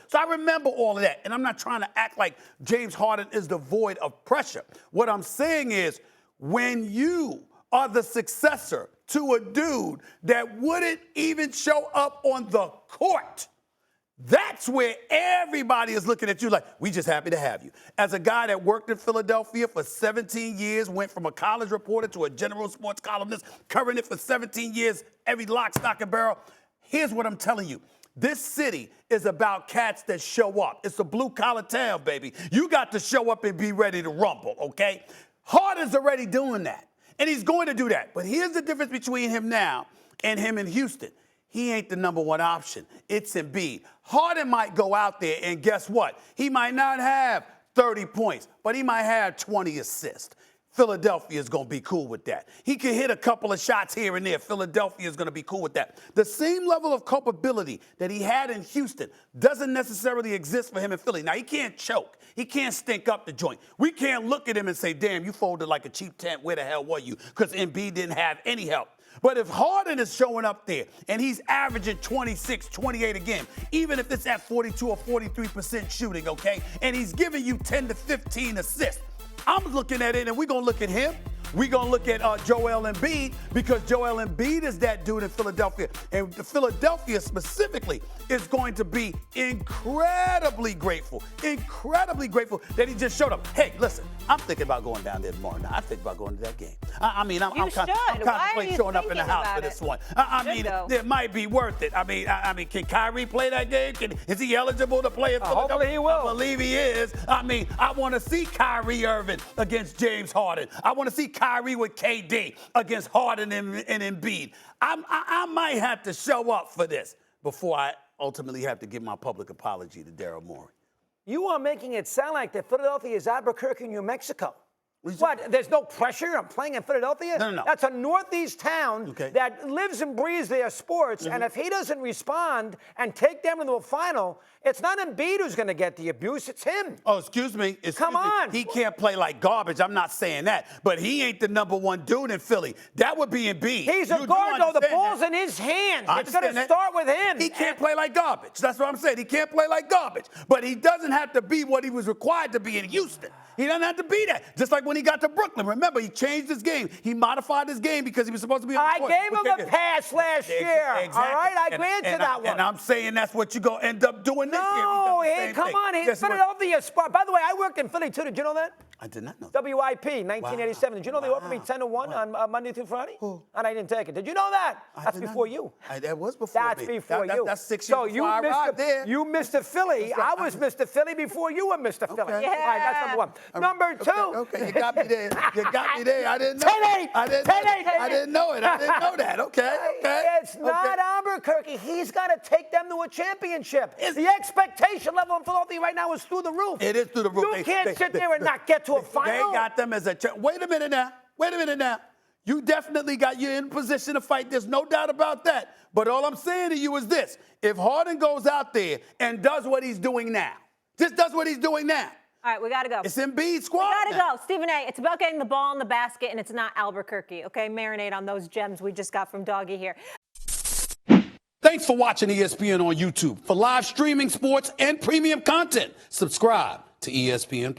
So I remember all of that, and I'm not trying to act like James Harden is devoid of pressure. What I'm saying is, when you are the successor to a dude that wouldn't even show up on the court, that's where everybody is looking at you like, we just happy to have you. As a guy that worked in Philadelphia for 17 years, went from a college reporter to a general sports columnist, covering it for 17 years, every lock, stock, and barrel, here's what I'm telling you. This city is about cats that show up. It's a blue-collar town, baby. You got to show up and be ready to rumble, okay? Harden's already doing that, and he's going to do that. But here's the difference between him now and him in Houston. He ain't the number one option. It's Embiid. Harden might go out there, and guess what? He might not have 30 points, but he might have 20 assists. Philadelphia is going to be cool with that. He can hit a couple of shots here and there. Philadelphia is going to be cool with that. The same level of culpability that he had in Houston doesn't necessarily exist for him in Philly. Now, he can't choke. He can't stink up the joint. We can't look at him and say, damn, you folded like a cheap tent. Where the hell were you? Because Embiid didn't have any help. But if Harden is showing up there and he's averaging 26, 28 a game, even if it's at 42 or 43% shooting, okay, and he's giving you 10 to 15 assists, I'm looking at it, and we're going to look at him. We're going to look at Joel Embiid, because Joel Embiid is that dude in Philadelphia. And Philadelphia specifically is going to be incredibly grateful that he just showed up. Hey, listen, I'm thinking about going down there tomorrow night. I think about going to that game. I'm contemplating showing up in the house for this one. It might be worth it. I mean, can Kyrie play that game? Is he eligible to play in Philadelphia? Hopefully he will. I believe he is. I want to see Kyrie Irving against James Harden. I want to see Kyrie with KD against Harden and Embiid. I might have to show up for this before I ultimately have to give my public apology to Daryl Morey. You are making it sound like that Philadelphia is Albuquerque, New Mexico. What? There's no pressure on playing in Philadelphia? No. That's a northeast town that lives and breathes their sports, and if he doesn't respond and take them into a final, it's not Embiid who's going to get the abuse, it's him. Oh, excuse me. Come on. He can't play like garbage. I'm not saying that. But he ain't the number one dude in Philly. That would be Embiid. He's a guard, though. The ball's in his hands. It's going to start with him. He can't play like garbage. That's what I'm saying. He can't play like garbage. But he doesn't have to be what he was required to be in Houston. He doesn't have to be that. Just like when he got to Brooklyn. Remember, he changed his game. He modified his game because he was supposed to be on the court. I gave him a pass last year. Exactly. All right? I granted that one. And I'm saying that's what you're going to end up doing this year. No, hey, come on. He's Philadelphia spot. By the way, I worked in Philly, too. Did you know that? I did not know that. WIP, 1987. Wow. Did you know they offered me 10 to 1 on Monday through Friday? Who? And I didn't take it. Did you know that? That's before you. That was before me. That's before you. That's 6 years before I arrived there. You Mr. Philly. I was Mr. Philly before you were Mr. Philly. Okay. Yeah. All right, that's number one. Number two. Okay, you got me there. I didn't know. 10-8. I didn't know it. I didn't know that. Okay. It's not Albuquerque. He's got to take them to a championship. The expectation level in Philadelphia right now is through the roof. It is through the roof. You can't sit there and not get to a final. They got them as a Wait a minute now. You definitely got you in position to fight. There's no doubt about that. But all I'm saying to you is this. If Harden goes out there and does what he's doing now, just does what he's doing now. All right, we got to go. It's Embiid's squad. We got to go. Stephen A., it's about getting the ball in the basket, and it's not Albuquerque, okay? Marinate on those gems we just got from Doggy here. Thanks for watching ESPN on YouTube. For live streaming, sports, and premium content, subscribe to ESPN+.